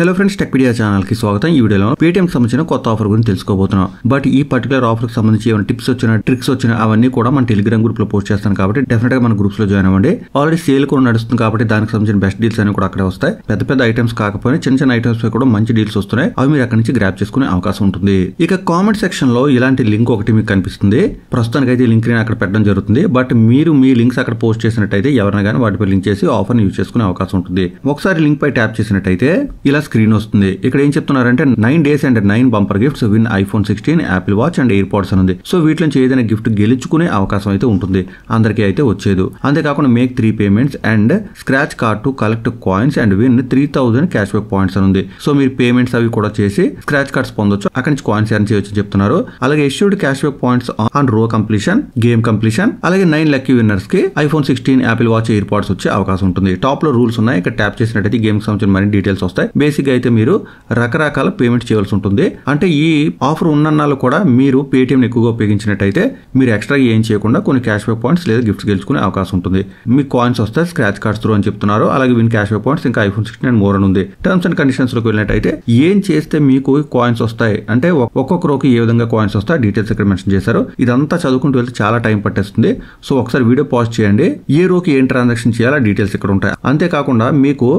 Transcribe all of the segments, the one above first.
Hello friends, Techpedia channel కి స్వాగతం. ఈ వీడియోలో పేటిఎం సంబంధించిన కొత్త ఆఫర్ గురించి తెలుసుకోబోతున్నాం. బట్ ఈ పర్టికులర్ ఆఫర్ కి సంబంధించి ఏమైనా టిప్స్ వచ్చినా ట్రిక్స్ వచ్చినా అవన్నీ కూడా మన టెలిగ్రామ్ గ్రూప్ లో పోస్ట్ చేస్తాను కాబట్టి డెఫినెట్ గా మన గ్రూప్స్ లో జాయిన్ అవ్వండి. ఆల్రెడీ సేల్ కూడా నడుస్తుంది కాబట్టి దానికి సంబంధించిన బెస్ట్ డీల్స్ అన్ని కూడా అక్కడే వస్తాయి. పెద్ద పెద్ద ఐటమ్స్ కాకపోయినా చిన్న చిన్న ఐటమ్స్ పై కూడా మంచి డీల్స్ వస్తున్నాయి. అవి మీరు అక్కడి నుంచి గ్రాప్ చేసుకునే అవకాశం ఉంటుంది. ఇక కామెంట్ సెక్షన్ లో ఇలాంటి లింక్ ఒకటి మీకు కనిపిస్తుంది. ప్రస్తుతానికి అయితే ఈ లింక్ నేను అక్కడ పెట్టడం జరుగుతుంది. బట్ మీరు మీ లింక్స్ అక్కడ పోస్ట్ చేసినట్టయితే ఎవరైనా కానీ వాటిపై లింక్ చేసి ఆఫర్ యూజ్ చేసుకునే అవకాశం ఉంటుంది. ఒకసారి లింక్ పై ట్యాప్ చేసినట్టయితే ఇలా స్క్రీన్ వస్తుంది. ఇక్కడ ఏం చెప్తున్నారంటే 9 days and 9 bumper gifts win iPhone 16, Apple Watch and AirPods అని ఉంది. సో వీటి నుంచి ఏదైనా గిఫ్ట్ గెలుచుకునే అవకాశం అయితే ఉంటుంది. అందరికీ అయితే వచ్చేది. అంతేకాకుండా make 3 payments and scratch card to collect coins and win 3000 cash back points అని ఉంది. సో మీరు పేమెంట్స్ అవి కూడా చేసి స్క్రాచ్ కార్డ్స్ పొందొచ్చు. అక్కడి నుంచి కాయిన్స్ ఎర్న్ చేయొచ్చు చెప్తున్నారు. అలాగే issued cash back points on row completion, game completion, అలాగే 9 లక్కీ విన్నర్స్ కి iPhone 16, Apple Watch, AirPods వచ్చే అవకాశం ఉంటుంది. టాప్ లో రూల్స్ ఉన్నాయి. ఇక్కడ ట్యాప్ చేసినట్టయితే గేమ్ సంబంధించిన మరిన్ని డీటెయిల్స్ వస్తాయి. బేసిక్ గా అయితే మీరు రకరకాల పేమెంట్ చేయవలసి ఉంటుంది. అంటే ఈ ఆఫర్ ఉన్నన్నాళ్ళు కూడా మీరు పేటిఎం ఎక్కువగా ఉపయోగించినట్టయితే మీరు ఎక్స్ట్రా ఏం చేయకుండా కొన్ని క్యాష్ బ్యాక్ పాయింట్స్ లేదా గిఫ్ట్స్ గెలుచుకునే అవకాశం ఉంటుంది. మీకు కాయిన్స్ వస్తాయి స్క్రాచ్ కార్డ్స్ త్రూ అని చెప్తున్నారు. అలాగే విన్ క్యాష్ బ్యాక్ పాయింట్స్, ఇంకా ఐఫోన్ 16 అండ్ మోర్ అని ఉంది. టర్మ్స్ అండ్ కండిషన్స్ లోకి వెళ్ళినట్టయితే ఏం చేస్తే మీకు కాయిన్స్ వస్తాయి అంటే ఒక్కొక్క రోకి ఏ విధంగా కాయిన్స్ వస్తాయి డీటెయిల్స్ ఇక్కడ మెన్షన్ చేశారు. ఇదంతా చదువుకుంటూ వెళ్తే చాలా టైం పట్టేస్తుంది. సో ఒకసారి వీడియో పాజ్ చేయండి. ఏ రోకి ఏం ట్రాన్సాక్షన్ చేయాలో డీటెయిల్స్ ఇక్కడ ఉంటాయి. అంతేకాకుండా మీకు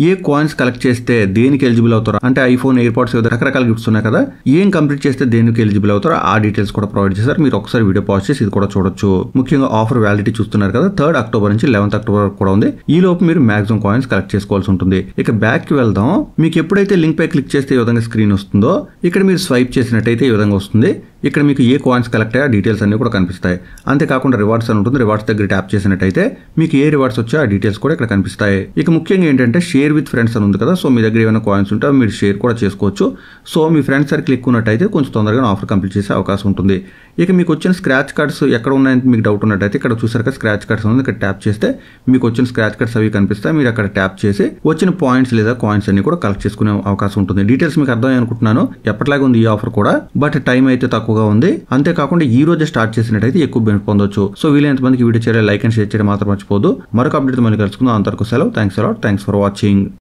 ఏ కాయిన్స్ కలెక్ట్ చేస్తే దేనికి ఎలిజిబుల్ అవుతారో అంటే ఐఫోన్, ఎయిర్ పాడ్స్ రకరకాల గిఫ్ట్స్ ఉన్నాయి కదా, ఏం కంప్లీట్ చేస్తే దేనికి ఎలిజిబుల్ అవుతారో ఆ డీటెయిల్స్ కూడా ప్రొవైడ్ చేశారు. మీరు ఒకసారి వీడియో పాజ్ చేసి ఇది కూడా చూడొచ్చు. ముఖ్యంగా ఆఫర్ వ్యాలిడిటీ చూస్తున్నారు కదా, 3rd October నుంచి 11th October కూడా ఉంది. ఈ లోపు మీరు మాక్సిమం కాయిన్స్ కలెక్ట్ చేసుకోవాల్సి ఉంటుంది. ఇక బ్యాక్ కి వెళ్దాం. మీకు ఎప్పుడైతే లింక్ పై క్లిక్ చేస్తే ఈ విధంగా స్క్రీన్ వస్తుందో ఇక్కడ మీరు స్వైప్ చేసినట్టయితే ఈ విధంగా వస్తుంది. ఇక్కడ మీకు ఏ కాయిన్స్ కలెక్ట్ అయ్యా డీటెయిల్స్ అన్ని కూడా కనిపిస్తాయి. అంతేకాకుండా రివార్డ్స్ అని ఉంటుంది. రివార్డ్స్ దగ్గర ట్యాప్ చేసినట్టయితే మీకు ఏ రివార్డ్స్ వచ్చా ఆ డీటెయిల్స్ కూడా ఇక్కడ కనిపిస్తాయి. ఇక ముఖ్యంగా ఏంటంటే షేర్ విత్ ఫ్రెండ్స్ అని ఉంది కదా, సో మీ దగ్గర ఏమైనా కాయిన్స్ ఉంటే మీరు షేర్ కూడా చేసుకోవచ్చు. సో మీ ఫ్రెండ్స్ సర్కిల్ ఎక్కువ ఉన్నట్టయితే కొంచెం తొందరగా ఆఫర్ కంప్లీట్ చేసే అవకాశం ఉంటుంది. ఇక మీకు వచ్చిన స్క్రాచ్ కార్డ్స్ ఎక్కడ ఉన్నాయని మీకు డౌట్ ఉన్నట్టయితే ఇక్కడ చూసారు కదా స్క్రాచ్ కార్డ్స్ ఉంది. ఇక్కడ ట్యాప్ చేస్తే మీకు వచ్చిన స్క్రాచ్ కార్డ్స్ అవి కనిపిస్తాయి. మీరు అక్కడ ట్యాప్ చేసి వచ్చిన పాయింట్స్ లేదా కాయిన్స్ అన్ని కూడా కలెక్ట్ చేసుకునే అవకాశం ఉంటుంది. డీటెయిల్స్ మీకు అర్థమై అనుకుంటున్నాను. ఎప్పటిలాగా ఉంది ఈ ఆఫర్ కూడా, బట్ టైం అయితే తక్కువగా ఉంది. అంతేకాకుండా ఈ రోజే స్టార్ట్ చేసినట్టయితే ఎక్కువ బెనిఫిట్ పొందొచ్చు. సో వీలైనంత మందికి వీడియో చేయాలి, లైక్ అండ్ షేర్ చేయడం మాత్రం మర్చిపోదు. మరొక అప్డేట్ మళ్ళీ కలుసుకుందాం. అంతవరకు సెలవు. Thanks for watching.